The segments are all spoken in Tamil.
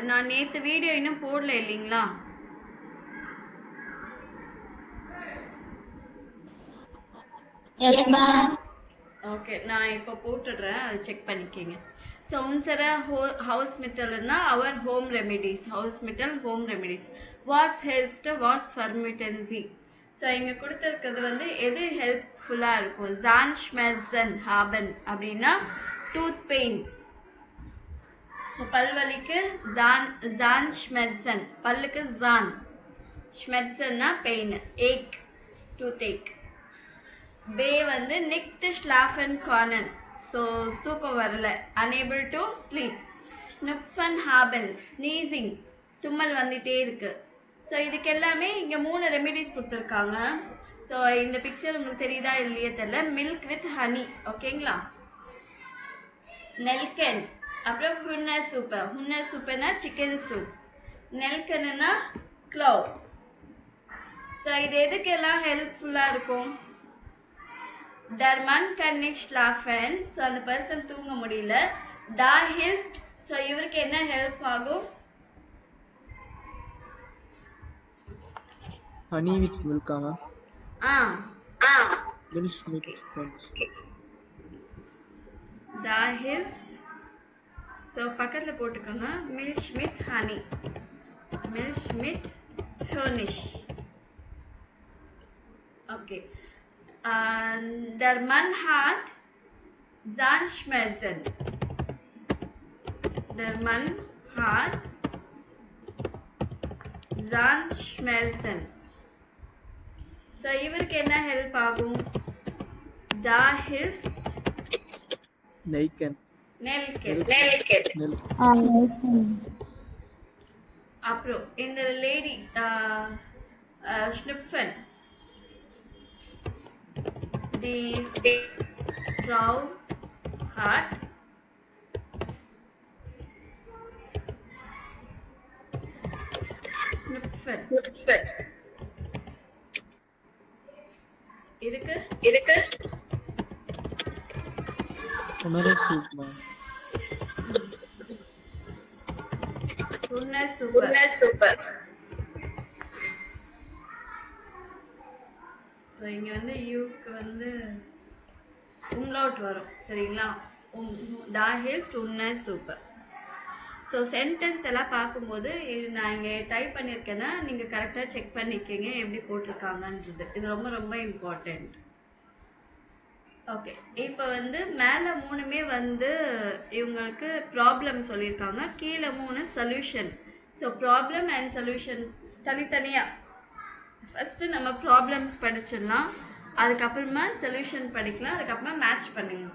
நான் நேற்று வீடியோ இன்னும் போடல இல்லைங்களா? ஓகே, நான் இப்போ போட்டுடுறேன், அதை செக் பண்ணிக்கோங்க. ஸோ உன்சர ஹவுஸ் மிட்டல்னா அவர் ஹோம் ரெமிடிஸ், ஹவுஸ் மிட்டல் ஹோம் ரெமிடிஸ். வாஸ் ஹெல்ப்ட் வாஸ் ஃபர்மிட்டன்சி. ஸோ இங்கே கொடுத்துருக்கிறது வந்து எது ஹெல்ப்ஃபுல்லாக இருக்கும்? ஜான் ஷ்மெர்சன் ஹாபன் அப்படின்னா டூத் பெயின். ஸோ பல்வலிக்கு ஜான் ஷ்மெர்சன், பல்லுக்கு ஜான், ஷ்மெர்சன்னா பெயின், ஏக் டூத் ஏக். பே வந்து நிக்ட் ஸ்லாஃபன் கார்னன், ஸோ தூக்கம் வரல, அனேபிள் டு ஸ்லீப். ஸ்னுப்ஃபன் ஹாபன், ஸ்னீசிங், தும்மல் வந்துட்டே இருக்கு. ஸோ இதுக்கு எல்லாமே இங்கே 3 ரெமிடிஸ் கொடுத்துருக்காங்க. ஸோ இந்த பிக்சர் உங்களுக்கு தெரியுதா இல்லையே தெரியல. மில்க் வித் ஹனி, ஓகேங்களா? நெல்கன், அப்புறம் ஹுன்னர் சூப்பு. ஹுன்னர் சூப்புனா சிக்கன் சூப், நெல்கன்னா க்ளவ். ஸோ இது எதுக்கெல்லாம் ஹெல்ப்ஃபுல்லாக இருக்கும்? Der Mann kann nicht schlafen, so அந்த பர்சன் தூங்க முடியல. Da hilft, ஸோ இவருக்கு என்ன ஹெல்ப் ஆகும்? ஹனி வித் மில்க் ஆமா. Milk milk Da hilft, so பக்கத்தில் போட்டுக்கோங்க. Milk with honey, milk with ஹோனிஷ். Okay. Der Mann hat Zahnschmerzen. Der Mann hat Zahnschmerzen. So இவருக்கு என்ன ஹெல்ப் ஆகும்? Da hilft நெல்கன். அப்புறம் இந்த lady Schnupfen, die Frau hat Schnupfen. இருக்கு உன்னரே சூப்மா. உன்னர் சூப்பர். ஸோ இங்கே வந்து யூக்கு வந்து உம்லவுட் வரும், சரிங்களா? Da hilft உன்னர் சூப்பர். ஸோ சென்டென்ஸ் எல்லாம் பார்க்கும்போது நான் இங்கே டைப் பண்ணியிருக்கேன்னா நீங்கள் கரெக்டாக செக் பண்ணிக்கோங்க எப்படி போட்டிருக்காங்கன்றது. இது ரொம்ப ரொம்ப இம்பார்ட்டண்ட். ஓகே, இப்போ வந்து மேலே 3மே வந்து இவங்களுக்கு ப்ராப்ளம் சொல்லியிருக்காங்க, கீழே 3 solution. So problem and solution தனித்தனியாக ஃபஸ்ட்டு நம்ம ப்ராப்ளம்ஸ் படிச்சிடலாம், அதுக்கப்புறமா சொல்யூஷன் படிக்கலாம், அதுக்கப்புறமா மேட்ச் பண்ணுங்க.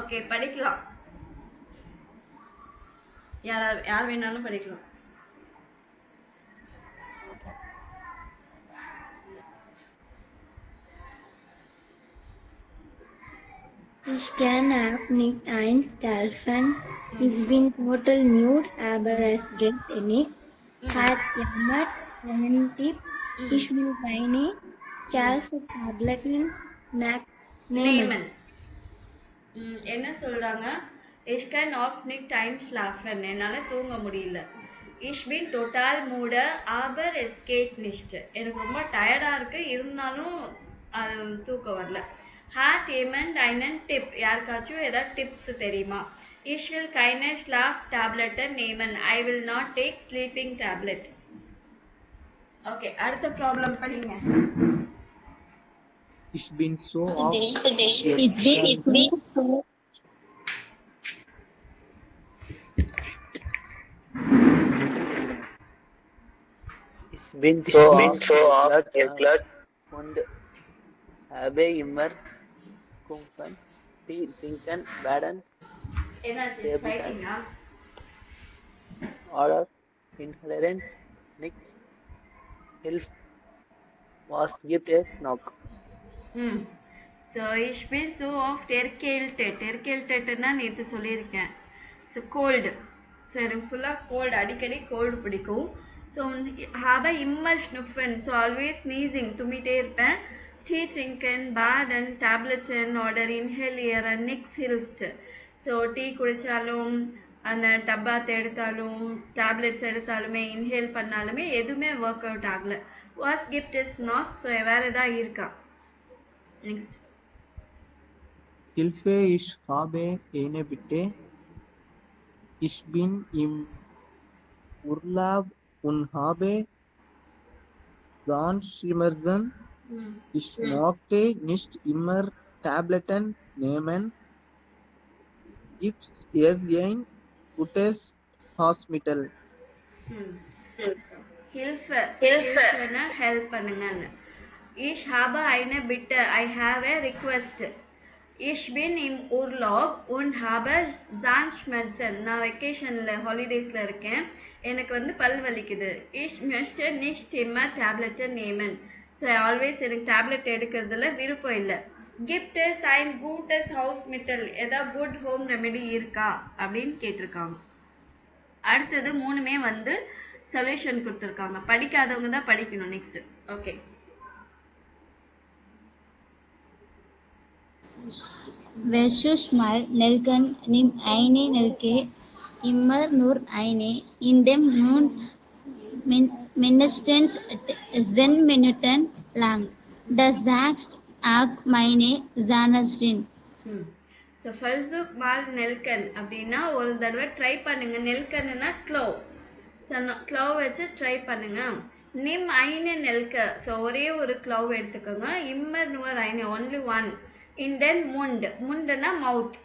ஓகே, படிக்கலாம். யார் வேணாலும் படிக்கலாம். Ich kann auf nicht einschlafen. Ich bin total müde, aber es geht nicht. Hat jemand einen Tipp? Ich will keine Schlaftabletten nehmen. என்ன சொல்றாங்க? Ich kann auf nicht einschlafen, என்னால தூங்க முடியல. Ich bin total müde, aber es geht nicht. எனக்கு ரொம்ப டயர்டா இருக்கு, இருந்தாலும் அது தூக்கம் வரல. Hat jemand einen Tipp? யாருக்காச்சும் ஏதாவது டிப்ஸ் தெரியுமா? Ich will keine Schlaftabletten nehmen. I will not take sleeping tablet. Okay, அடுத்த ப்ராப்ளம் படிங்க. Ich bin so oft. Ich bin so. Ich bin so oft erklärt und habe immer Kumpfen, trinken, werden, என்னாச்சு? ஃபைட்டிங்கா? oder inherent, nichts, hilft, was gibt es noch? So ich bin so oft erkältet. erkältetனா நேற்று சொல்லியிருக்கேன். So gold. ஸோ எனக்கு ஃபுல்லாக கோல்டு, அடிக்கடி கோல்டு பிடிக்கும். So habe immer schnupfen, so always sneezing, தும்மிட்டே இருப்பேன். Tea trinken, baden, tabletten oder inhalieren nichts hilft. So tea குடித்தாலும் அந்த டப்பாத்தை எடுத்தாலும் டேப்லெட்ஸ் எடுத்தாலுமே இன்ஹேல் பண்ணாலுமே எதுவுமே ஒர்க் அவுட் ஆகலை. வாஸ் கிஃப்ட் இஸ் நாட். ஸோ வேறு எதாவது இருக்கா? Next. Hilfe, ich habe eine Bitte. Ich bin im Urlaub und habe Zahnschmerzen. Ich möchte nicht immer Tabletten nehmen. Gibt es ein gutes Hospital? ஹில்ஃபனா ஹெல்ப் பண்ணுங்கன்னு. Ich habe eine Bitte. I have a request. Ich bin im Urlaub und habe Zahnschmerzen. நான் வெக்கேஷனில் ஹாலிடேஸில் இருக்கேன். எனக்கு வந்து பல் வலிக்குது. Ich möchte nicht immer Tabletten nehmen. So always எனக்கு டேப்லெட் எடுக்கிறதுல விருப்பம் இல்லை. Gift is ein gutes Hausmittel. ஏதாவது குட் ஹோம் ரெமெடி இருக்கா அப்படின்னு கேட்டிருக்காங்க. அடுத்தது மூணுமே வந்து சொல்யூஷன் கொடுத்துருக்காங்க. படிக்காதவங்க தான் படிக்கணும். Next. Okay. Versus mal Nelken nimm eine Nelke immer nur eine, in dem nun mindestens 10 Minuten lang. Das sagst auch meine Zahnärztin. So ஃபர்சுக் மால் நெல்கன் அப்படின்னா ஒரு தடவை ட்ரை பண்ணுங்க. நெல்கன்னா க்ளோவ். ஸோ க்ளோவ் வச்சு ட்ரை பண்ணுங்க. நிம் ஐனு நெல்க. ஸோ ஒரே ஒரு க்ளோவ் எடுத்துக்கோங்க. இம்மர் நுவர் ஐனு ஒன்லி ஒன். இண்டென் முண்ட். முண்டுனா மவுத்.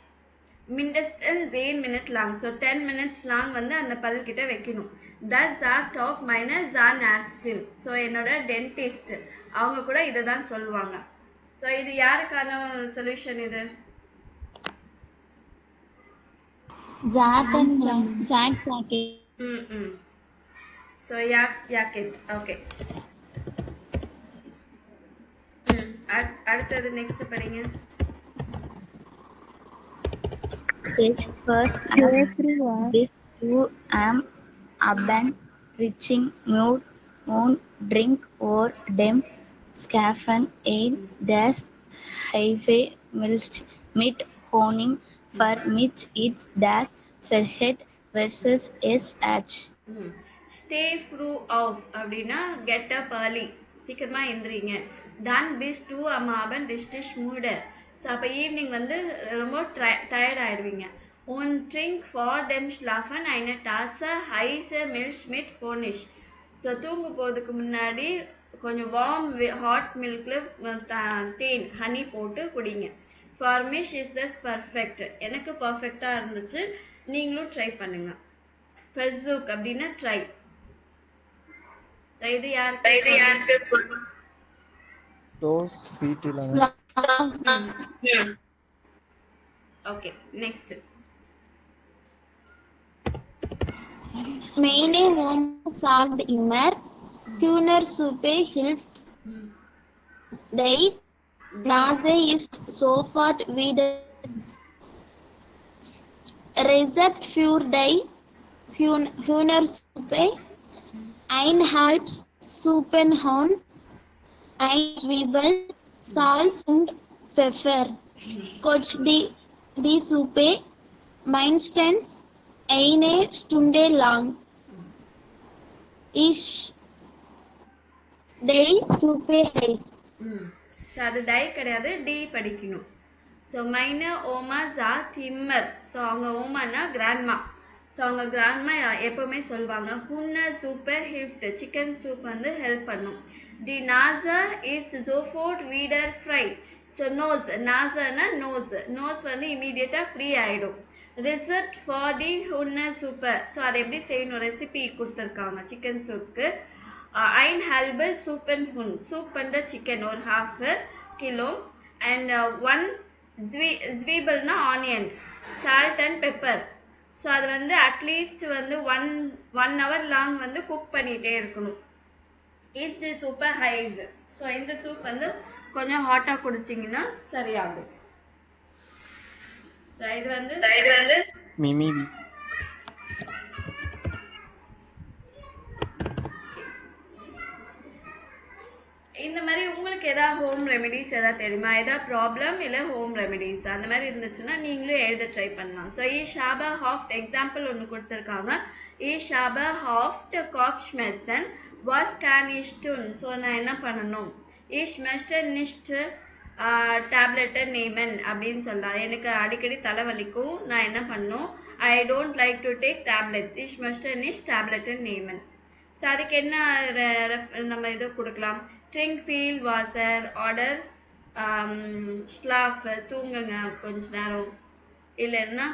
மிண்டஸ்டன் 10 மினிட் லாங். ஸோ 10 மினிட்ஸ் லாங் வந்து அந்த பல்கிட்ட வைக்கணும். தட்ஸ் ஆர் டாப் மைனர் ஜான் ஆஸ்டின். ஸோ என்னோட டென்டிஸ்ட் அவங்க கூட இதை தான் சொல்லுவாங்க. ஸோ இது யாருக்கான சொல்யூஷன்? இது Jack and Jack Jacket. So jacket. Okay. அடுத்தது நெக்ஸ்ட் படிங்க. First, you am aben reaching mood on drink or dem scaffen ein das highway milch mit honing for which it's das verhead versus SH. ஸ்டே ஃப்ரூ ஆஃப் அப்படின்னா கெட் அப் ஏர்லி. சீக்கிரமா எந்திரிங்க. தான் பிஸ் டூ அமாபன் டிஸ்டிஷ் மூடு. ஸோ அப்போ ஈவினிங் வந்து ரொம்ப டயர்ட் ஆயிடுவீங்க. ஒன் ட்ரிங்க் ஃபார் டெம் ஸ்லாஃபன் ஐன டாஸ ஹைஸ மில்க் மிட் ஹோனிஷ். ஸோ தூங்க போகிறதுக்கு முன்னாடி கொஞ்சம் வார்ம் ஹாட் மில்கில் தேன் ஹனி போட்டு குடிங்க. ஃபார்மிஷ் இஸ் தஸ் பர்ஃபெக்ட். எனக்கு பர்ஃபெக்டாக இருந்துச்சு. நீங்களும் ட்ரை பண்ணுங்க. ஃபர்சூக் அப்படின்னா ட்ரை. ஸோ இது யாருக்கு? Those CT11. Okay. Next. Meine Mom sagt immer, Hühnersuppe hilft. Die Nase ist sofort wieder. Rezept für die Hühnersuppe: 1,5 Suppenhorn, 1 Zwiebel, Salz und Pfeffer. Koch die Suppe mindestens eine Stunde lang. Ist die Suppe heiß? So அது டை கிடையாது, டி படிக்கணும். ஸோ மைன ஓமா ஜா டிம்மர். ஸோ அவங்க ஓமானா கிராண்ட்மா. ஸோ அவங்க கிராண்ட்மா எப்போவுமே சொல்லுவாங்க ஹுன்னர் சூப்பர் ஹில்ஃப்ட். சிக்கன் சூப் வந்து ஹெல்ப் பண்ணும். டி நாசர் இஸ் ஜோஃபோர்ட் வீடர் ஃப்ரை. So nose. நாசர்னா நோஸ். நோஸ் வந்து இமீடியட்டாக ஃப்ரீ ஆகிடும். ரிசப்ட் ஃபார் தி ஹுன்னர் சூப்பர். ஸோ அதை எப்படி செய்யணும் ரெசிபி கொடுத்துருக்காங்க சிக்கன் சூப்புக்கு. 1,5 Suppenhuhn. சூப் பண்ணுற சிக்கன் ஒரு 1/2 kilo. And 1 Zwiebelனா onion, salt and pepper. So அது வந்து அட்லீஸ்ட் வந்து ஒன் ஹவர் லாங் வந்து குக் பண்ணிகிட்டே இருக்கணும். இஸ் தி சூப்பர் ஹைஸ். ஸோ இந்த சூப் வந்து கொஞ்சம் ஹாட்டாக குடிச்சிங்கன்னா சரியாகும். ஸோ இது வந்து Mimi. இந்த மாதிரி உங்களுக்கு ஏதாவது ஹோம் ரெமெடிஸ் ஏதாவது தெரியுமா? ஏதாவது ப்ராப்ளம் இல்லை ஹோம் ரெமெடிஸ் அந்த மாதிரி இருந்துச்சுன்னா நீங்களும் எழுத ட்ரை பண்ணலாம். ஸோ ஷாபா ஹாஃப்ட் எக்ஸாம்பிள் ஒன்று கொடுத்துருக்காங்க. ஷாபா ஹாஃப்ட் காப்ஷ்மெட்சன் வாஸ் கேனிஷ்டுன். ஸோ நான் என்ன பண்ணணும்? மெஸ்டர் நிஷ்ட் டேப்லெட்டை நேமன் அப்படின்னு சொல்லலாம். எனக்கு அடிக்கடி தலைவலிக்கும், நான் என்ன பண்ணணும்? I don't like to take tablets. மெஸ்டர் நிஷ்ட் டேப்லெட்டை நேமன். ஸோ அதுக்கு என்ன நம்ம இது கொடுக்கலாம்? ட்ரிங்க் ஃபீல் வாசர் ஆர்டர் ஸ்லாஃப் தூங்குங்க கொஞ்ச நேரம். இல்லைன்னா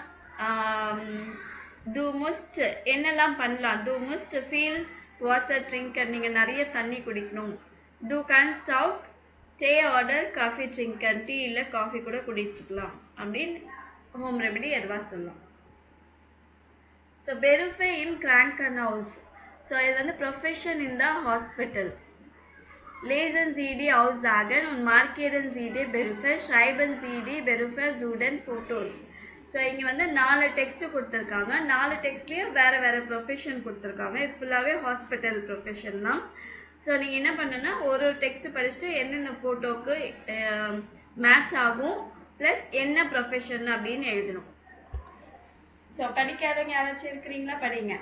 டூ முஸ்ட் என்னெல்லாம் பண்ணலாம்? டூ முஸ்ட் ஃபீல் வாசர் ட்ரிங்கர், நீங்கள் நிறைய தண்ணி குடிக்கணும். டூ கான்ஸ்ட் அவுட் டே ஆர்டர் காஃபி ட்ரிங்கர், டீ இல்லை காஃபி கூட குடிச்சிக்கலாம் அப்படின்னு ஹோம் ரெமெடி எதுவாக சொல்லலாம். ஸோ பெருஃபே இன் கிராங்கன் ஹவுஸ். ஸோ இது வந்து profession in the hospital. Lesen Sie die Aussagen und markieren Sie die Berufe, schreiben Sie die Berufe zu den Fotos. So இங்கே வந்து 4 டெக்ஸ்ட்டு கொடுத்துருக்காங்க. 4 டெக்ஸ்ட்லேயும் வேறு வேறு ப்ரொஃபஷன் கொடுத்துருக்காங்க. இது ஃபுல்லாகவே ஹாஸ்பிட்டல் ப்ரொஃபஷன் தான். ஸோ நீங்கள் என்ன பண்ணுன்னா ஒரு டெக்ஸ்ட்டு படிச்சுட்டு என்னென்ன ஃபோட்டோவுக்கு மேட்ச் ஆகும் ப்ளஸ் என்ன ப்ரொஃபஷன் அப்படின்னு எழுதணும். ஸோ படிக்காதவங்க யாராச்சும் இருக்கிறீங்களா? படிங்க.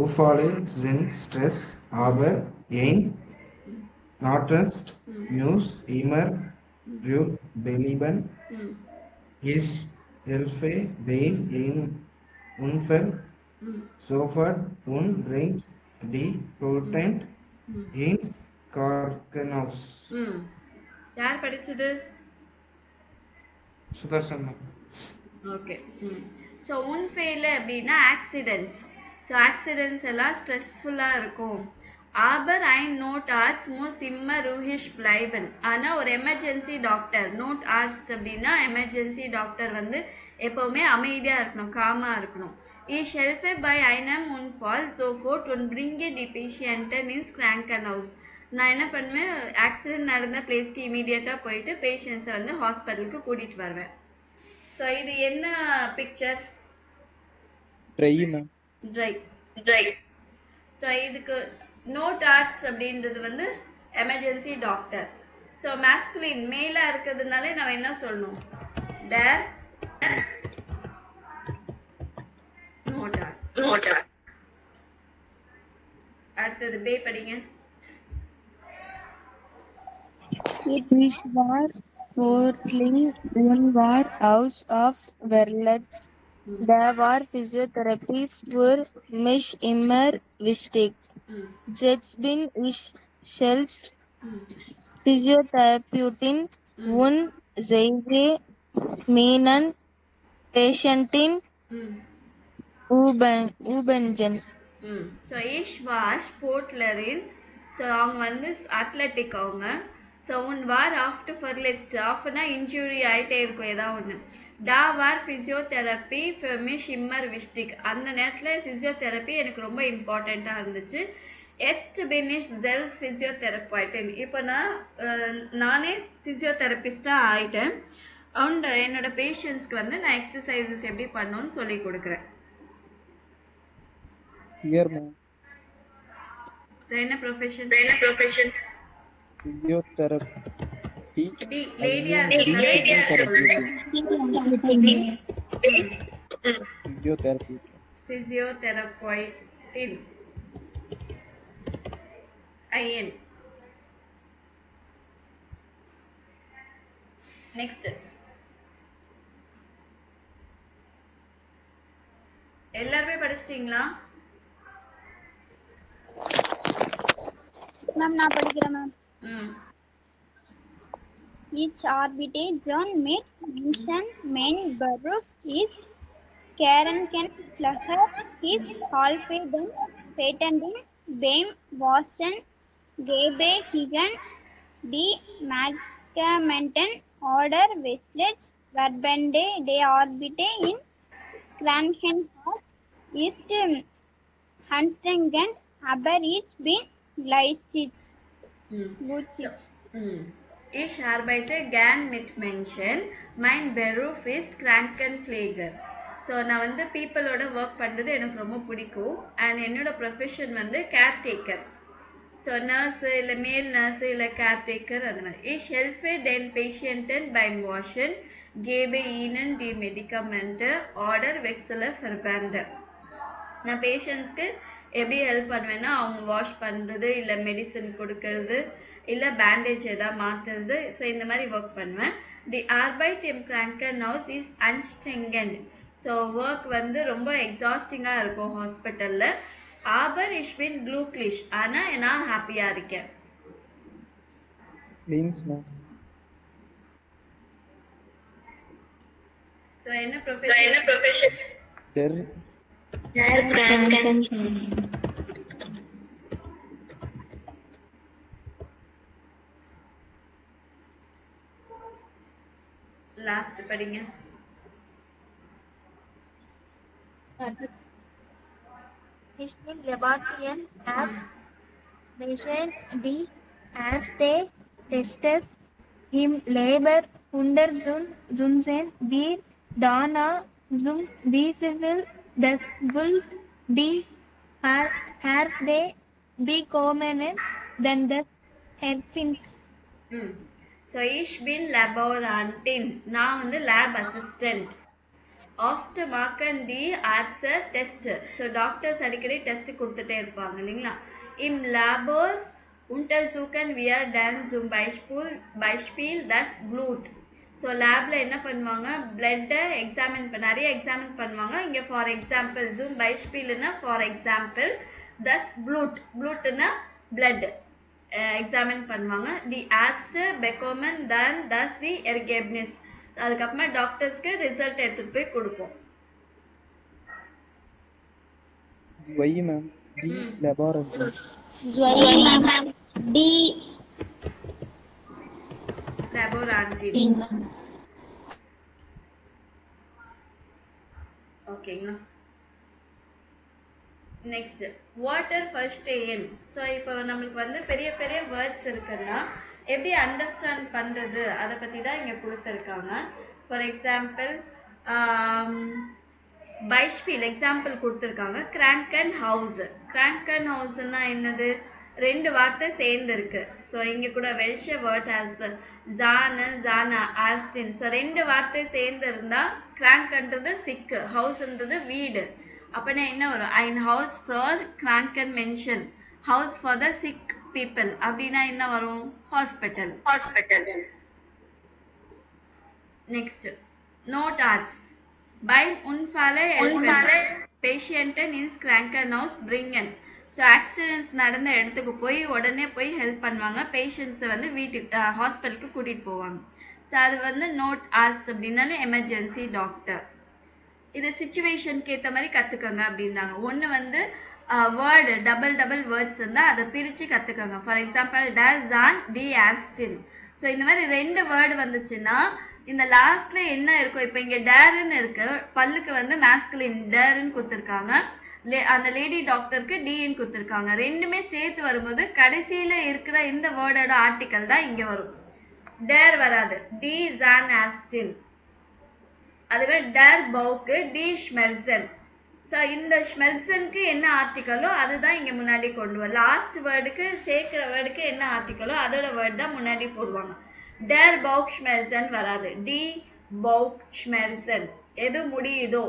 Ufale sind Stress, aber ein Nordwest News immer belieben ist Hilfe bei einem Unfall sofort und bringt die Protein ins Krankenhaus. யார் படிச்சது? சுதர்சன். ஓகே. ஸோ உன்ஃபெயில் அப்படின்னா ஆக்சிடென்ட்ஸ். ஸோ ஆக்சிடென்ட்ஸ் எல்லாம் ஸ்ட்ரெஸ்ஃபுல்லாக இருக்கும். ஆபர் ஐ நோட் ஆர்ட்ஸ் மூஸ் இம்மர் ரூஹிஷ் பிளைபன். ஆனால் ஒரு எமர்ஜென்சி டாக்டர் நோட் ஆர்ட்ஸ் அப்படின்னா எமர்ஜென்சி டாக்டர் வந்து எப்போவுமே அமைதியாக இருக்கணும், காமாக இருக்கணும். ஷெல்ஃபே பை ஐனம் உன் ஃபால் ஸோ ஃபோர்ட் உன் பிரிங்கே டி பேஷியன்டன் இன்ஸ் கிராங்கன் ஹவுஸ். நான் என்ன பண்ணுவேன்? ஆக்சிடென்ட் நடந்த பிளேஸ்க்கு இமீடியட்டாக போயிட்டு பேஷண்ட்ஸை வந்து ஹாஸ்பிட்டலுக்கு கூட்டிகிட்டு வருவேன். ஸோ இது என்ன picture? Try ma'am. Try. So இதுக்கு நோட் ஆர்ட்ஸ் அப்படின்றது வந்து எமர்ஜென்சி டாக்டர். ஸோ மேஸ்குலின் மேலாக இருக்கிறதுனால நம்ம என்ன சொல்லணும்? டேர் நோட் ஆர்ட்ஸ். அடுத்தது பே படிங்க. It war Portling one war house of Verlets. There war physiotherapy for mich immer wichtig. Jetzt bin ich selbst Physiotherapeutin und sehe meinen Patientin Übungen. So வாஷ் போர்ட்லரின். ஸோ அவங்க வந்து அத்லெட்டிக் அவங்க. ஸோ ஒன் வார் ஆஃப்டர் ஃபர்லெட்ஸ்ட். ஆஃப்னா இன்ஜுரி ஆகிட்டே இருக்கும் ஏதாவது ஒன்று. டா வார் ஃபிசியோதெரப்பி ஃபெமிஷ் இம்மர் விஸ்டிக். அந்த நேரத்தில் ஃபிசியோதெரப்பி எனக்கு ரொம்ப இம்பார்ட்டண்ட்டாக இருந்துச்சு. எட்ஸ்ட் பினிஷ் செல்ஃப் ஃபிசியோதெரப்பாய்டன். இப்போ நானே ஃபிசியோதெரபிஸ்டாக ஆகிட்டேன். அண்ட் என்னோட பேஷண்ட்ஸ்க்கு வந்து நான் எக்ஸசைசஸ் எப்படி பண்ணணும்னு சொல்லி கொடுக்குறேன். என்ன profession? Physiotherapy. லேடியா Physiotherapeutin. IN. Next. எல்லாருமே படிச்சிட்டீங்களா? மேம் நான் படிக்கிறேன் ma'am. Each arbitrary zone made mention main Baruch is Karenken Flusser is halfway done patenting Bame Boston Gabe Higan D Magamenton Order Westlake Verbende de Orbite in Krankenhaus East Hanstringen Aber each been Gleichich. Ich arbeite gern mit Menschen. Mein Beruf ist Krankenpfleger. So நான் வந்து பீப்புளோட ஒர்க் பண்ணுறது எனக்கு ரொம்ப பிடிக்கும். அண்ட் என்னோட ப்ரொஃபஷன் வந்து கேர்டேக்கர். ஸோ நர்ஸு இல்லை மேல் நர்ஸு இல்லை கேர்டேக்கர் அந்த மாதிரி. Ich helfe den Patienten beim Waschen, gebe ihnen die Medikamente oder wechsle Verbände. நான் பேஷண்ட்ஸ்க்கு எப்படி ஹெல்ப் பண்ணுவேன்னா அவங்க வாஷ் பண்ணுறது இல்லை மெடிசன் கொடுக்கறது இல்லை பேண்டேஜ் எதாவது மாற்றுறது. ஸோ இந்த மாதிரி ஒர்க் பண்ணுவேன். தி Arbeit im Krankenhaus ist anstrengend. So work வந்து ரொம்ப எக்ஸாஸ்டிங்காக இருக்கும் ஹாஸ்பிட்டலில். Aber ich bin glücklich. ஆனால் நான் ஹாப்பியாக இருக்கேன். Links, ma'am. ஸோ என்ன ப்ரொஃபஷன்? Der. லாஸ்ட் படிங்க. His laboratory has measured the as they tested him labor Untersuchungen wir Dana zum Visible das Wult die Hairs they bekommen then das Herzins. So ich bin Laborantin. நான் வந்து லேப் அசிஸ்டன்ட். ஆஃப்டர் மார்க்கன் டி ஆட்ஸர் டெஸ்ட். ஸோ டாக்டர்ஸ் அடிக்கடி டெஸ்ட் கொடுத்துட்டே இருப்பாங்க இல்லைங்களா. இம் லேபோர் untersuchen wir dann zum Beispiel das Blut. So லேபில் என்ன பண்ணுவாங்க, பிளட்டை நிறைய எக்ஸாமின் பண்ணுவாங்க. இங்கே ஃபார் எக்ஸாம்பிள் zum Beispielனா ஃபார் எக்ஸாம்பிள், தஸ் ப்ளூட்னா பிளட் எக்ஸாமின் பண்ணுவாங்க. தி ஆட்ஸ்ட் பெக்கோமன் தன் தஸ் தி எர்கெப்னிஸ். அதுக்கப்புறமா டாக்டர்ஸ்க்கு ரிசல்ட் எடுத்துட்டு போய் கொடுப்போம். Y, ma'am. D. Laboratory. D. Laboratory. ஓகேங்களா. Next water first eight. So இப்போ நம்மளுக்கு வந்து பெரிய பெரிய வேர்ட்ஸ் இருக்குன்னா எப்படி அண்டர்ஸ்டாண்ட் பண்ணுறது அதை பற்றி தான் இங்கே கொடுத்துருக்காங்க. ஃபார் எக்ஸாம்பிள் பைஷ்பீல் எக்ஸாம்பிள் கொடுத்துருக்காங்க. கிராங்கன் ஹவுஸ். கிராங்கன் ஹவுஸ்னா என்னது, ரெண்டு வார்த்தை சேர்ந்து இருக்கு. ஸோ இங்கே கூட வெல்ஷ வேர்ட் ஹாஸ் த ஜானா ஆஸ்டின். ஸோ ரெண்டு வார்த்தை சேர்ந்து இருந்தால் கிராங்க்ன்றது சிக்கு, ஹவுஸ்ன்றது வீடு. அப்போனா என்ன வரும், ஐன் ஹவுஸ் ஃபார் கிராங்கன் மென்ஷன், house for the sick people அப்படின்னா என்ன வரும், ஹாஸ்பிட்டல். நெக்ஸ்ட் நோட் ஆர்ட்ஸ். பைம் உன்ஃபாலே பேஷியன்டன் இன்ஸ் கிராங்கன்ஹவுஸ் பிரிங்கன். ஸோ ஆக்சிடென்ட்ஸ் நடந்த இடத்துக்கு போய் உடனே போய் ஹெல்ப் பண்ணுவாங்க. பேஷண்ட்ஸை வந்து வீட்டுக்கு ஹாஸ்பிட்டலுக்கு கூட்டிகிட்டு போவாங்க. ஸோ அது வந்து நோட் ஆர்ட்ஸ் அப்படின்னாலே எமர்ஜென்சி டாக்டர். இது சுச்சுவேஷனுக்கு ஏற்ற மாதிரி கற்றுக்கோங்க அப்படின்னாங்க. ஒன்று வந்து வேர்டு டபுள் வேர்ட்ஸ் இருந்தால் அதை பிரித்து கற்றுக்கோங்க. ஃபார் எக்ஸாம்பிள் டர் ஜான் டி ஆஸ்டின். ஸோ இந்த மாதிரி ரெண்டு வேர்டு வந்துச்சுன்னா இந்த லாஸ்ட்ல என்ன இருக்கும், இப்போ இங்கே டேருன்னு இருக்கு, பல்லுக்கு வந்து மேஸ்குலின் டேருன்னு கொடுத்துருக்காங்க, அந்த லேடி டாக்டருக்கு டின்னு கொடுத்துருக்காங்க. ரெண்டுமே சேர்த்து வரும்போது கடைசியில் இருக்கிற இந்த வேர்டோட ஆர்டிக்கல் தான் இங்கே வரும், டேர் வராது. டி ஜான் ஆஸ்டின். அதுவே டர் பவுக்கு டி ஷ்மெர்சன். ஸோ இந்த ஷ்மெர்சனுக்கு என்ன ஆர்டிக்கலோ அதுதான் இங்கே முன்னாடி கொண்டு வரும். லாஸ்ட் வேர்டுக்கு சேர்க்குற வேர்டுக்கு என்ன ஆர்டிக்கலோ அதோட வேர்டு தான் முன்னாடி போடுவாங்க. டர் பவுக் ஷ்மெர்சன் வராது, டி பவுக் ஷ்மெர்சன். எது முடியுதோ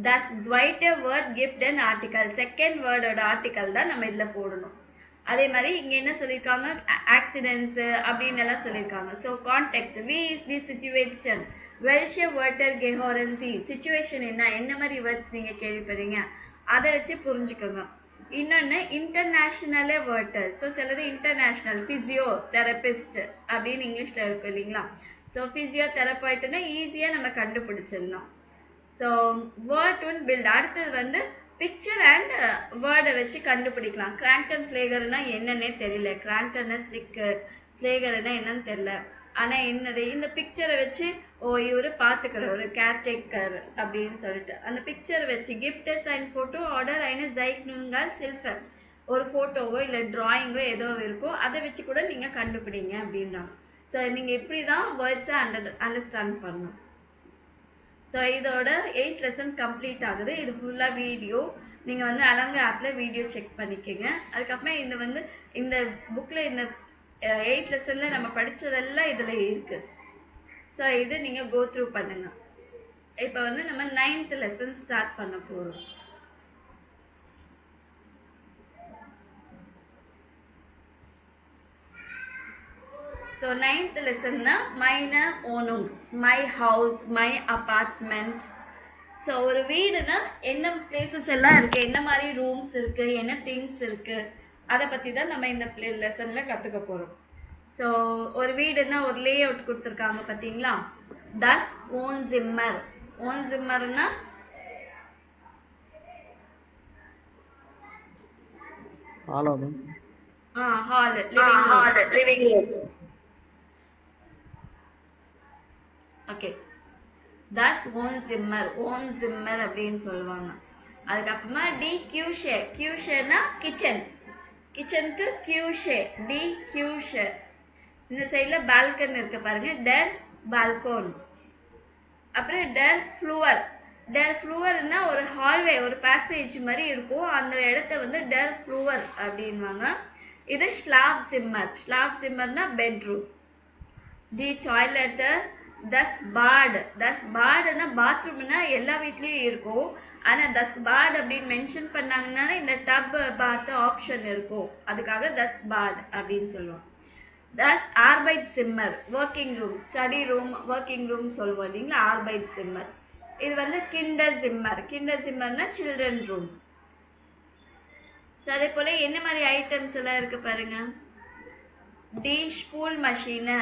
தஸ் zweite word gibt an article. Second வேர்டோட ஆர்டிக்கல் தான் நம்ம இதில் போடணும். அதே மாதிரி இங்கே என்ன சொல்லியிருக்காங்க, ஆக்சிடென்ட்ஸு அப்படின்னு எல்லாம் சொல்லியிருக்காங்க. ஸோ கான்டெக்ஸ்ட், வி இஸ் தி சிச்சுவேஷன், வெல்ஷே வேர்டர் கெஹோரன்சி. சிச்சுவேஷன் என்ன மாதிரி வேர்ட்ஸ் நீங்கள் கேள்விப்படுறீங்க அதை வச்சு புரிஞ்சுக்கோங்க. இன்னொன்று இன்டர்நேஷ்னலே வேர்டர். ஸோ சிலது இன்டர்நேஷ்னல், ஃபிசியோ தெரபிஸ்ட் அப்படின்னு இங்கிலீஷில் இருக்கும் இல்லைங்களா. ஸோ ஃபிசியோ தெரப்பாய்ட்டுன்னா ஈஸியாக நம்ம கண்டுபிடிச்சிடலாம். So word one build. அடுத்தது வந்து பிக்சர் அண்ட் வேர்டை வச்சு கண்டுபிடிக்கலாம். கிராங்கன் ஃப்ளேகர்னா என்னன்னே தெரியல, கிராங்கன்னா சிக்கு, ஃப்ளேகர்னா என்னன்னு தெரியல, ஆனால் என்னது இந்த பிக்சரை வச்சு ஓ இவர் பார்த்துக்கிற ஒரு கேர்டேக்கர் அப்படின்னு சொல்லிட்டு அந்த பிக்சரை வச்சு கிஃப்ட் அண்ட் ஃபோட்டோ ஆர்டர் ஐன ஜைக்னுங்க செல்ஃபர் ஒரு ஃபோட்டோவோ இல்லை ட்ராயிங்கோ ஏதோ இருக்கோ அதை வச்சு கூட நீங்கள் கண்டுபிடிங்க அப்படின்றாங்க. ஸோ நீங்கள் இப்படி தான் வேர்ட்ஸை அண்டர்ஸ்டாண்ட் பண்ணணும். ஸோ இதோட 8th லெசன் கம்ப்ளீட் ஆகுது. இது ஃபுல்லாக வீடியோ. நீங்கள் வந்து அலங்க ஆப்பில் வீடியோ செக் பண்ணிக்கோங்க. அதுக்கப்புறமா இந்த வந்து இந்த புக்கில் இந்த 8th லெசனில் நம்ம படித்ததெல்லாம் இதில் இருக்குது. ஸோ இது நீங்கள் கோ த்ரூ பண்ணுங்க. இப்போ வந்து நம்ம 9th லெசன் ஸ்டார்ட் பண்ண போகிறோம். ஸோ 9th லெசன்னா மைன ஓனும், my house, my apartment. So ஒரு வீடுனா என்ன பிளேசஸ் எல்லாம் இருக்குது, என்ன மாதிரி ரூம்ஸ் இருக்குது, என்ன திங்ஸ் இருக்குது, அதை பற்றி தான் நம்ம இந்த லெசனில் கற்றுக்க போகிறோம். ஸோ ஒரு வீடுனா ஒரு லே அவுட் கொடுத்துருக்காங்க பார்த்தீங்களா. தஸ் ஓன் ஜிம்மர். ஓன் ஜிம்மர்னா ஹால், லிவிங் ரூம். ஓகே, தஸ் ஓன் ஜிம்மர், ஓன் ஜிம்மர் அப்படின்னு சொல்லுவாங்க. அதுக்கப்புறமா டி கியூஷே. கியூஷேனா கிச்சன், கிச்சனுக்கு கியூஷே, டி கியூஷே. இந்த சைடில் பால்கன் இருக்கு பாருங்க, டெர் பால்கோன். அப்புறம் டெர் ஃப்ளூவர். டெர் ஃப்ளூவர்னா ஒரு ஹால்வே, ஒரு பேசேஜ் மாதிரி இருக்கும், அந்த இடத்த வந்து டெர் ஃப்ளூவர் அப்படின்வாங்க. இது ஸ்லாப் சிம்மர். ஸ்லாப் சிம்மர்னா பெட்ரூம். தி டாய்லெட்டு. தஸ் பாட். தஸ் பாடுனா பாத்ரூம்னா எல்லா வீட்லேயும் இருக்கும், ஆனால் தஸ் பாட் அப்படின்னு மென்ஷன் பண்ணாங்கன்னா இந்த டப் பாத் ஆப்ஷன் இருக்கும், அதுக்காக தஸ் பாட் அப்படின்னு சொல்லுவோம். தஸ் ஆர்பைட் சிம்மர், working room, study room, working room சொல்லுவோம் இல்லைங்களா, ஆர்பைட் சிம்மர். இது வந்து கிண்டர் ஜிம்மர். கிண்டர் ஜிம்மர்னா சில்ட்ரன் ரூம். ஸோ அதே போல் என்ன மாதிரி ஐட்டம்ஸ் எல்லாம் இருக்கு பாருங்க. டி ஸ்பூல் மஷீனு,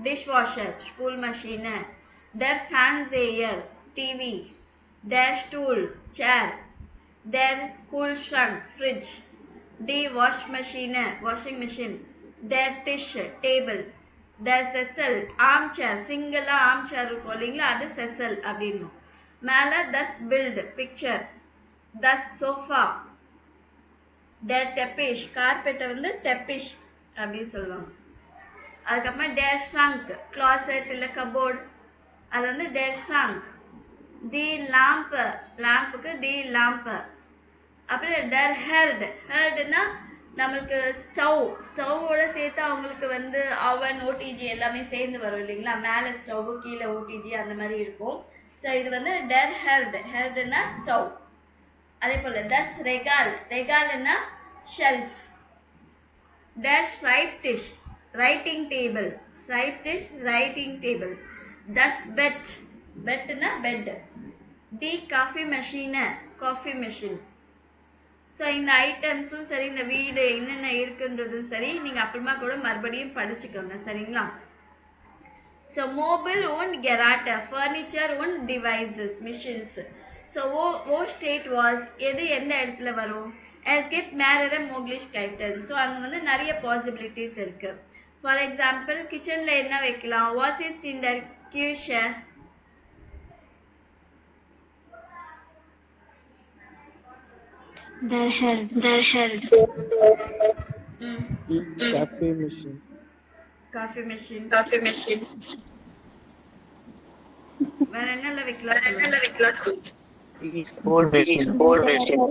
டிஷ் வாஷர், ஸ்பூல் மஷீனு. டெர் ஃபேன்சேயர், டிவி. டேர் ஸ்டூல், சேர். டெர் கூல் ஷங்க், ஃப்ரிட்ஜ். டி வாஷ் மஷீனு, வாஷிங் மிஷின். டேர் டிஷ், டேபிள். டேர் செசல், ஆர்ம் சேர். சிங்கிளாக ஆர்ம் சேர் இருக்கும் இல்லைங்களா, அது செசல் அப்படின்னு. மேலே தஸ் பில்ட், பிக்சர். தஸ் சோஃபா. டேர் டெப்பிஷ், கார்பெட்டை வந்து டெப்பிஷ் அப்படின்னு சொல்லுவாங்க. அதுக்கப்புறமா டேர் ஷ்ரங்க், கிளாசெட் இல்லை கபோர்ட், அது வந்து டேர் ஷ்ரங்க். டி லாம்ப், லாம்புக்கு டி லாம்ப். அப்புறம் டேர் ஹெர்ட். ஹெர்டுனா நம்மளுக்கு ஸ்டவ், ஸ்டவ்வோட சேர்த்து அவங்களுக்கு வந்து அவன், ஓடிஜி எல்லாமே சேர்ந்து வரும் இல்லைங்களா, மேலே ஸ்டவ் கீழே ஓடிஜி அந்த மாதிரி இருக்கும். ஸோ இது வந்து டெர் ஹெர்ட். ஹெர்டுனா ஸ்டவ். அதே போல் தஸ் ரெகால். ரெகால்னா ஷெல்ஃப். டேர் ஸ்ரைப் டிஷ், ரைட்டிங் டேபிள். ஸ்ரைப் டிஷ், ரைட்டிங் டேபிள். தஸ் பெட். பெட்னா பெட். டி காஃபி மெஷீனு, காஃபி மெஷின். ஸோ இந்த ஐட்டம்ஸும் சரி, இந்த வீடு என்னென்ன இருக்குன்றதும் சரி, நீங்கள் அப்புறமா கூட மறுபடியும் படிச்சுக்கோங்க, சரிங்களா. ஸோ மொபைல் ஓன் கெராட்டா, ஃபர்னிச்சர் ஓன் டிவைசஸ், மிஷின்ஸ். ஸோ ஓ ஸ்டேட் வாஸ், எது எந்த இடத்துல வரும். எஸ்கேப் மேரர மோக்லிஷ் கைட்டன். ஸோ அங்கே வந்து நிறைய பாசிபிலிட்டிஸ் இருக்கு. ஃபார் எக்ஸாம்பிள் கிச்சனில் என்ன வைக்கலாம். வாஸ் இஸ் டிண்டர் கியூஷர். Der Herd. Der Herd. Cafe machine. Coffee machine. Coffee machine. வேற என்னெல்லாம் வைக்கலாம். என்னெல்லாம் வைக்கலாம். Old machine. Old machine.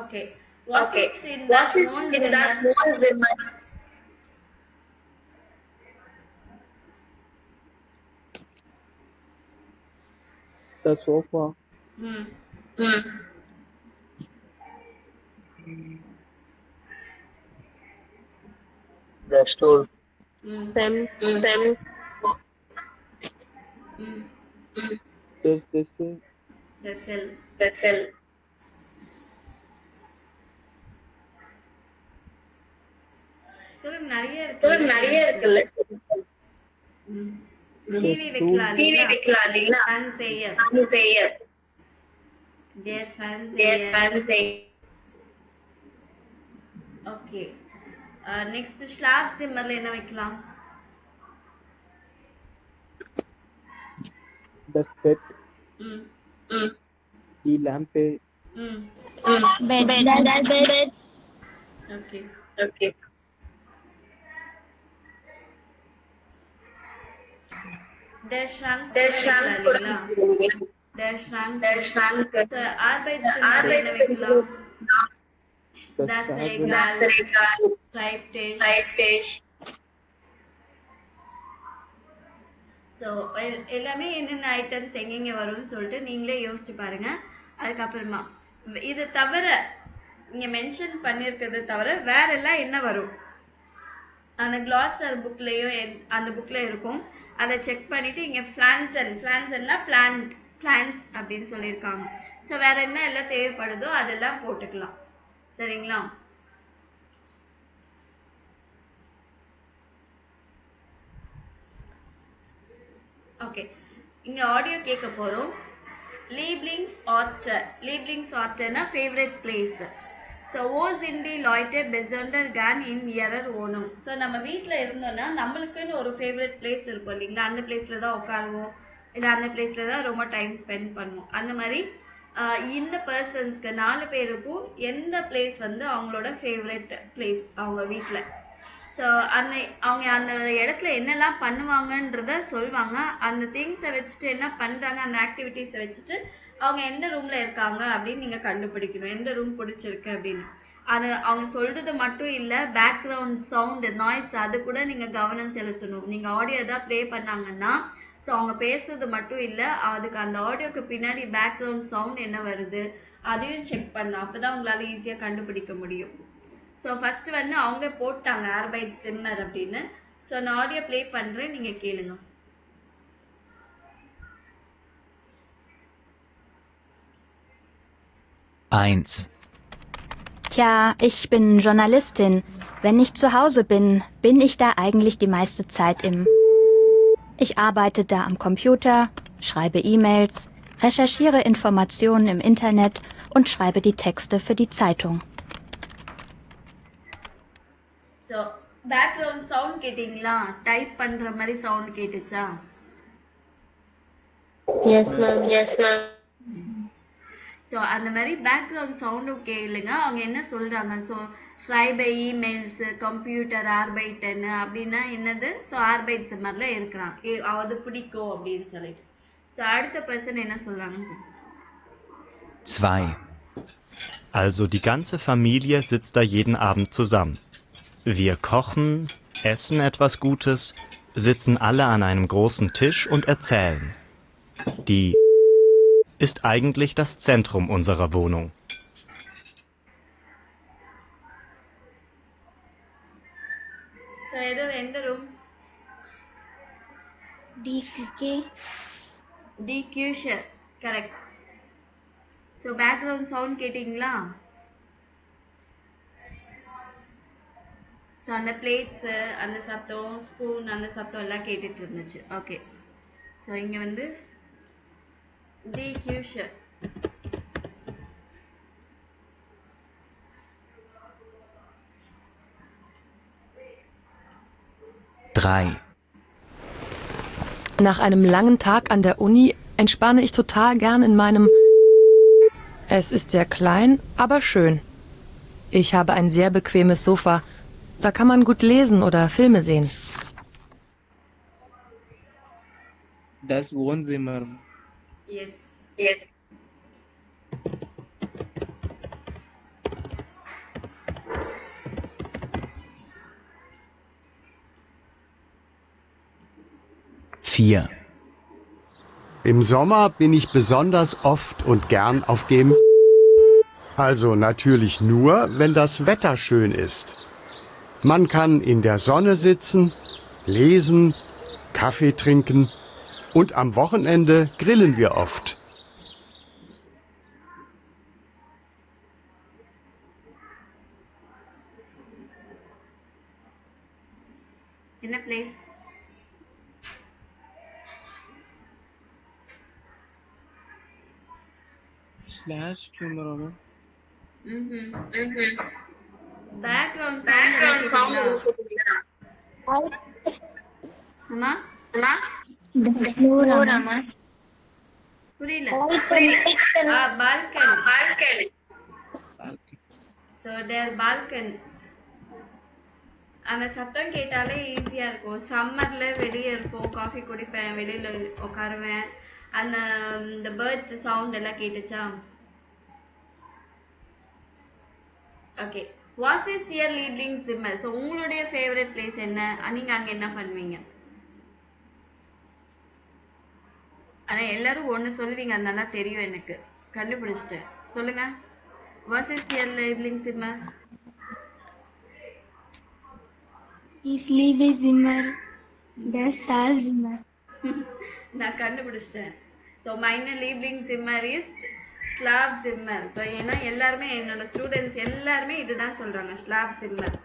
Okay. What is in that small zimmer? The sofa. The stool. The Cecil. Cecil. So நிறைய இருக்குல்ல. டிவி வைக்கலாம். டிவி வைக்கலாம் இல்லைங்களா. Fan செய்யர். Dare fan செய்யர். Okay. Next slab சிம்மர்ல என்ன வைக்கலாம். The bed. The lamp. Bed. Okay. they shrunk இல்லைங்களா they shrunk so Arbeitszimmer என்ன வைக்கலாம் Das das Regal. Regal Schreibtisch so எல்லாமே என்னென்ன ஐட்டம்ஸ் எங்கெங்கே வரும்னு சொல்லிட்டு நீங்களே யோசிச்சு பாருங்க. அதுக்கப்புறமா இது தவிர நீங்கள் மென்ஷன் பண்ணியிருக்கிறத தவிர வேற எல்லாம் என்ன வரும் அந்த கிளாஸர் புக்லேயும் அந்த புக்கில் இருக்கும். அதை செக் பண்ணிவிட்டு இங்கே ஃப்ளான்சன்னா பிளான்ஸ் அப்படின்னு சொல்லியிருக்காங்க. ஸோ வேற என்ன எல்லாம் தேவைப்படுதோ அதெல்லாம் போட்டுக்கலாம். சரிங்களா? ஓகே, இங்கே ஆடியோ கேட்க போகிறோம். Lieblingsortனா favourite place. So wo sind die Leute besonders gern in ihrer Wohnung? So நம்ம வீட்டில் இருந்தோம்னா நம்மளுக்குன்னு ஒரு ஃபேவரட் பிளேஸ் இருக்கும் இல்லைங்களா? அந்த பிளேஸில் தான் உட்காருவோம், இல்லை அந்த பிளேஸில் தான் ரொம்ப டைம் ஸ்பெண்ட் பண்ணுவோம். அந்த மாதிரி இந்த பர்சன்ஸ்க்கு 4 பேருக்கும் எந்த பிளேஸ் வந்து அவங்களோட ஃபேவரட் பிளேஸ் அவங்க வீட்டில். ஸோ அவங்க அந்த இடத்துல என்னெல்லாம் பண்ணுவாங்கன்றத சொல்லுவாங்க. அந்த திங்ஸை வச்சுட்டு என்ன பண்ணுறாங்க, அந்த ஆக்டிவிட்டீஸை வச்சுட்டு அவங்க எந்த ரூமில் இருக்காங்க அப்படின்னு நீங்கள் கண்டுபிடிக்கணும். எந்த ரூம் பிடிச்சிருக்கு அப்படின்னு. அது அவங்க சொல்கிறது மட்டும் இல்லை, பேக்ரவுண்ட் சவுண்டு நாய்ஸ் அது கூட நீங்கள் கவனம் செலுத்தணும். நீங்கள் ஆடியோ எதாவது ப்ளே பண்ணாங்கன்னா ஸோ அவங்க பேசுறது மட்டும் இல்லை, அதுக்கு அந்த ஆடியோக்கு பின்னாடி பேக்ரவுண்ட் சவுண்ட் என்ன வருது அதையும் செக் பண்ணணும். அப்போ தான் உங்களால் ஈஸியாக கண்டுபிடிக்க முடியும். ஸோ ஃபஸ்ட்டு வந்து அவங்க போட்டாங்க Arbeitszimmer அப்படின்னு. ஸோ நான் ஆடியோ ப்ளே பண்ணுறேன், நீங்கள் கேளுங்க. Tja, ich bin Journalistin. Wenn ich zu Hause bin, bin ich da eigentlich die meiste Zeit im... Ich arbeite da am Computer, schreibe E-Mails, recherchiere Informationen im Internet und schreibe die Texte für die Zeitung. So background sound கேட்டிங்களா? டைப் பண்ணுற மாதிரி சவுண்ட் கேட்டுச்சா? Yes, ma'am. ஸோ அந்த மாதிரி பேக்ரவுண்ட் சவுண்டும் கேளுங்க. அவங்க என்ன சொல்கிறாங்க. ஸோ ஷ்ரைபை இமெயில்ஸு கம்ப்யூட்டர் ஆர்பைட்டன் அப்படின்னா என்னது? ஸோ Arbeitszimmerல இருக்கிறான், அது பிடிக்கும் அப்படின்னு சொல்லிட்டு. ஸோ அடுத்த பர்சன் என்ன சொல்கிறாங்க? 2. Also die ganze Familie sitzt da jeden Abend zusammen. Wir kochen, essen etwas Gutes, sitzen alle an einem großen Tisch und erzählen. Die ist eigentlich das Zentrum unserer Wohnung. So எந்த ரூம்? டி கியூஷர், கரெக்ட். ஸோ பேக்ரவுண்ட் சவுண்ட் கேட்டிங்களா? ஸோ அந்த பிளேட்ஸு அந்த சத்தம், ஸ்பூன் அந்த சத்தம் எல்லாம் கேட்டுட்டு இருந்துச்சு. ஓகே, ஸோ இங்கே வந்து D கியூஷர். Nach einem langen Tag an der Uni entspanne ich total gern in meinem... Es ist sehr klein, aber schön. Ich habe ein sehr bequemes Sofa. Da kann man gut lesen oder Filme sehen. Das Wohnzimmer. Yes. 4. Im Sommer bin ich besonders oft und gern auf dem... Also natürlich nur, wenn das Wetter schön ist. Man kann in der Sonne sitzen, lesen, Kaffee trinken und am Wochenende grillen wir oft. In a place. Slash humor. Background sound. அம்மா புரியல. balcony. So their balcony. அந்த சத்தம் கேட்டாலே ஈஸியா இருக்கும். சம்மர்ல வெளியே இருப்போம், காஃபி குடிப்பேன், வெளியில உட்காருவேன், அந்த இந்த பேர்ட்ஸ் சவுண்ட் எல்லாம் கேட்டுச்சா? ஓகே, வாட் இஸ் யுவர் லீவ்லிங் ஜிம்மர்? ஸோ உங்களுடைய ஃபேவரட் பிளேஸ் என்ன? நீங்க அங்க என்ன பண்ணுவீங்க? ஆனா எல்லாரும் ஒண்ணு சொல்லுவீங்க, அது நல்லா தெரியும் எனக்கு, கண்டுபிடிச்சிட்டேன். சொல்லுங்க, வாட் இஸ் யுவர் லீவ்லிங் ஜிம்மர்? His liebe Zimmer, das Saal Zimmer. நான் கண்டுபிடிச்சிட்டேன். ஸோ மைன லீவ்லிங் ஜிம்மர் இஸ் ஸ்லாப் ஜிம்மர். ஸோ ஏன்னா எல்லாருமே என்னோட ஸ்டூடெண்ட்ஸ் எல்லாருமே இதுதான் சொல்றாங்க, ஸ்லாப் ஜிம்மர்.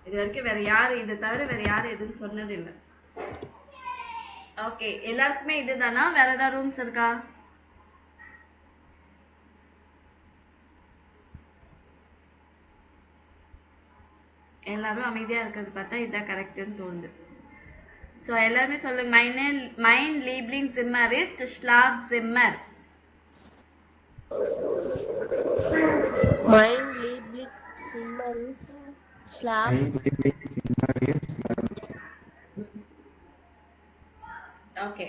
இது வரைக்கும் வேற யாரும் இதை தவிர வேற யாரும் எதுவும் சொன்னது இல்லை. ஓகே, எல்லாருக்குமே இதுதானா? வேற ஏதாவது ரூம்ஸ் இருக்கா? எல்லாரும் அமைதியா இருக்கிறது பார்த்தா இதுதான் கரெக்ட்னு தோணுது. ஸோ எல்லாருமே சொல்லுங்க, மைன் லீவ்லிங் ஜிம்மர் இஸ் ஸ்லாப் ஜிம்மர். Mein Lieblingszimmer ist Schlaf. Okay,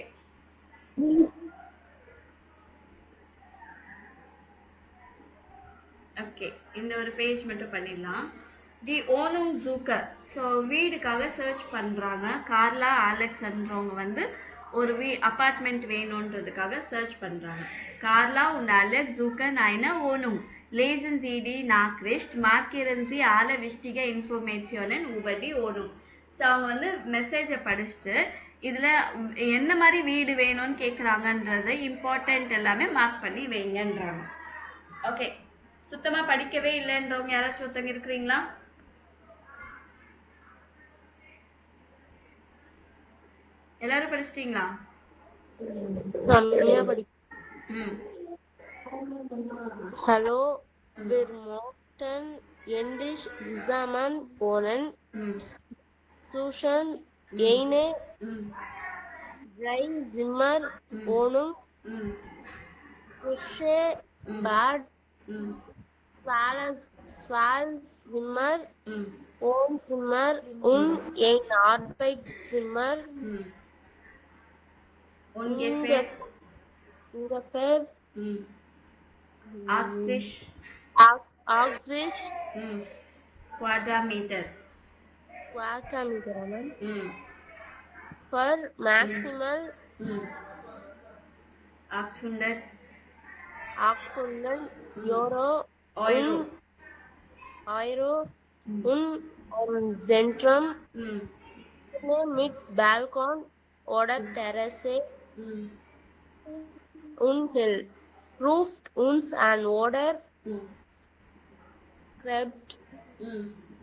okay, இந்த ஒரு பேஜ் மட்டும் பண்ணிடலாம். தி ஓனும் ஜூக்கர். ஸோ வீடுக்காக சர்ச் பண்ணுறாங்க. கார்லா அலெக்ஸ்ன்றவங்க வந்து ஒரு அப்பார்ட்மெண்ட் வேணுன்றதுக்காக சர்ச் பண்ணுறாங்க. Carla und Alex suchen eine Wohnung. Lesen Sie die Nachricht, markieren Sie alle wichtige Informationen über die Wohnung. So அவங்க வந்து மெசேஜை படிச்சுட்டு இதில் என்ன மாதிரி வீடு வேணும்னு கேட்குறாங்கன்றத இம்பார்ட்டண்ட் எல்லாமே மார்க் பண்ணி வைங்கன்றாங்க. ஓகே, சுத்தமாக படிக்கவே இல்லைன்றவங்க யாராச்சும் ஒருத்தங்க இருக்கிறீங்களா? எல்லாரும் படிச்சிட்டீங்களா? Hallo, wir möchten endlich zusammen wohnen. Suchen eine Drei-Zimmer Wohnung, Küche, Bad, Schwalzimmer, Wohnzimmer und ein Arbeitszimmer. Ungefähr 80 Quadratmeter. For maximal 800 Euro und im Zentrum mit Balkon oder Terrasse und Hill. Ruft uns an oder schreibt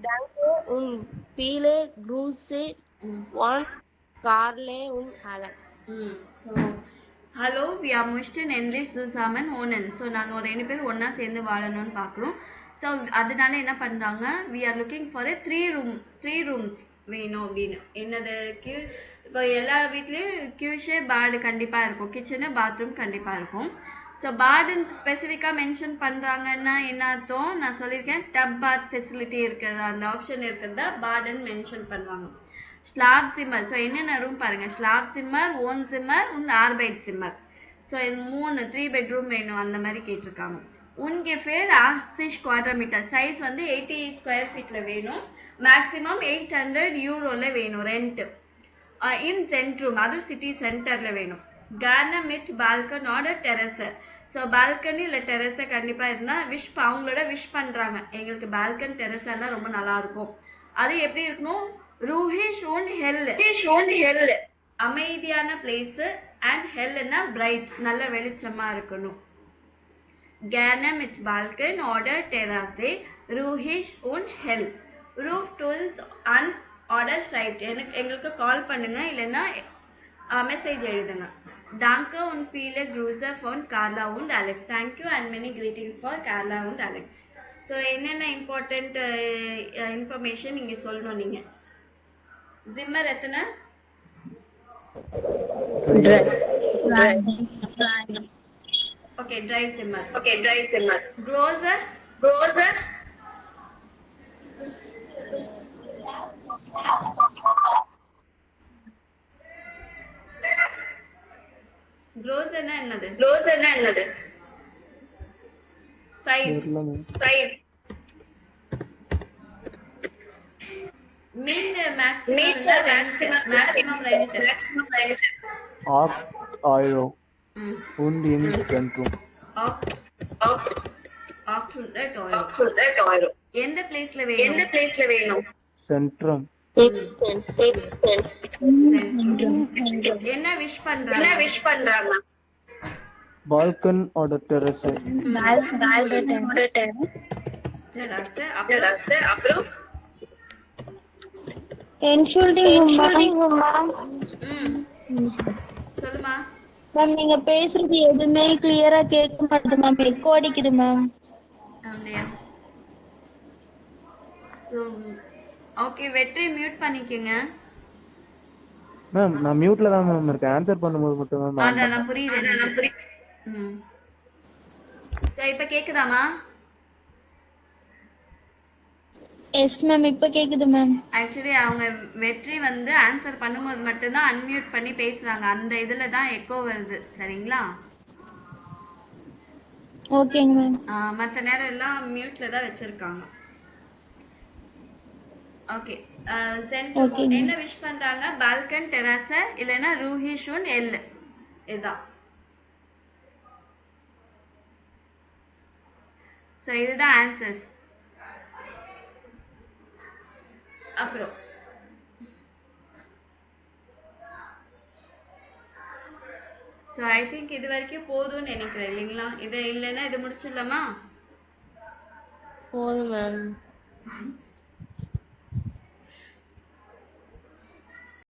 Danke und viele Grüße von Carle und Alex. So hello, we are möchten endlich zusammen wohnen. So நாங்கள் ஒரு 2 பேர் ஒன்றா சேர்ந்து வாழணும்னு பார்க்குறோம். ஸோ அதனால என்ன பண்ணுறாங்க, we are looking for a 3 rooms வேணும் அப்படின்னு. என்னது, இப்போ எல்லா வீட்லேயும் கியூஷே பாடு கண்டிப்பாக இருக்கும், கிச்சனு பாத்ரூம் கண்டிப்பாக இருக்கும். ஸோ பாடுன்னு ஸ்பெசிஃபிக்காக மென்ஷன் பண்ணுறாங்கன்னா என்ன அர்த்தம்? நான் சொல்லியிருக்கேன், டப் பாத் ஃபெசிலிட்டி இருக்கிறதா, அந்த ஆப்ஷன் இருக்கிறதா பாடுன்னு மென்ஷன் பண்ணுவாங்க. ஸ்லாப் சிம்மர். ஸோ என்னென்ன ரூம் பாருங்கள், ஸ்லாப் சிம்மர், ஓன் சிம்மர் und ஆர்பைட் சிம்மர். ஸோ இது 3 பெட்ரூம் வேணும் அந்த மாதிரி கேட்டிருக்காங்க. ungefähr 80 Quadratmeter. சைஸ் வந்து 80 ஸ்கொயர் ஃபீட்டில் வேணும். மேக்ஸிமம் 800 யூரோவில் வேணும் ரெண்ட். இன் சென்ட்ரூம், அதுவும் சிட்டி சென்டரில் வேணும். Garden with balcony or terrace. So balcony இல்லை டெரஸை கண்டிப்பாக இருந்தால் அவங்களோட விஷ் பண்ணுறாங்க, எங்களுக்கு பால்கன் டெரஸ் எல்லாம் ரொம்ப நல்லாயிருக்கும். அது எப்படி இருக்கணும், ரூஹிஷ் und hell, அமைதியான பிளேஸு, அண்ட் ஹெல்னா பிரைட், நல்ல வெளிச்சமாக இருக்கணும். Gerne mit Balkon oder Terrasse, ruhig und hell. Ruft uns an oder schreibt. எங்களுக்கு கால் பண்ணுங்க, இல்லைன்னா மெசேஜ் எழுதுங்க. Danke und viele Grüße von Carla und Alex. Thank you and many greetings for Carla und Alex. So என்னென்ன இம்பார்ட்டண்ட் இன்ஃபர்மேஷன் இங்கே சொல்லணும் நீங்கள். ஜிம்மர் எத்தனை? Okay, dry simmer. Grocer? க்ரோஸ்னா என்னது? சைஸ். தெரியல ma'am. Mean maximum range. Arc aero. Und im Zentrum. எந்த பிளேஸ்ல வேணும்? Centrum. என்ன விஷ் பண்றாங்க? Balkan oder Terrace. அப்புறம் சொல்லுமா. மேம் நீங்க பேசுறது எதுவுமே கிளியரா கேட்க மாட்டேது மேம், எக்கோ அடிக்குது மேம். அப்படியா? ஓகே, வெற்றி மியூட் பண்ணிக்கங்க. மேம் நான் மியூட்ல தான் மேம் இருக்கேன். ஆன்சர் பண்ணும்போது மட்டும் மேம். அதான் புரியுது. சோ இப்போ கேக்குதாமா? எஸ் மேம், இப்ப கேக்குது மேம். ஆக்சுவலி அவங்க வெற்றி வந்து ஆன்சர் பண்ணும்போது மட்டும்தான் அன்மியூட் பண்ணி பேசுறாங்க. அந்த இதுல தான் எக்கோ வருது. சரிங்களா? ஓகேங்க மேம். மற்ற நேரம் எல்லாம் மியூட்ல தான் வச்சிருக்காங்க. ஓகே. என்ன விஷ் பண்றாங்க? பால்கன், டெராஸ் இல்லனா ரூஹி ஷூன் எல். இதான். சோ இதுதான் ஆன்சர்ஸ். அப்புறம் சோ ஐ திங்க் இது வரைக்கும் போதும்னு நினைக்கிறேன் இல்லைங்களா? இது இல்லைன்னா இது முடிச்சிடலாமா? போதும் மேம்.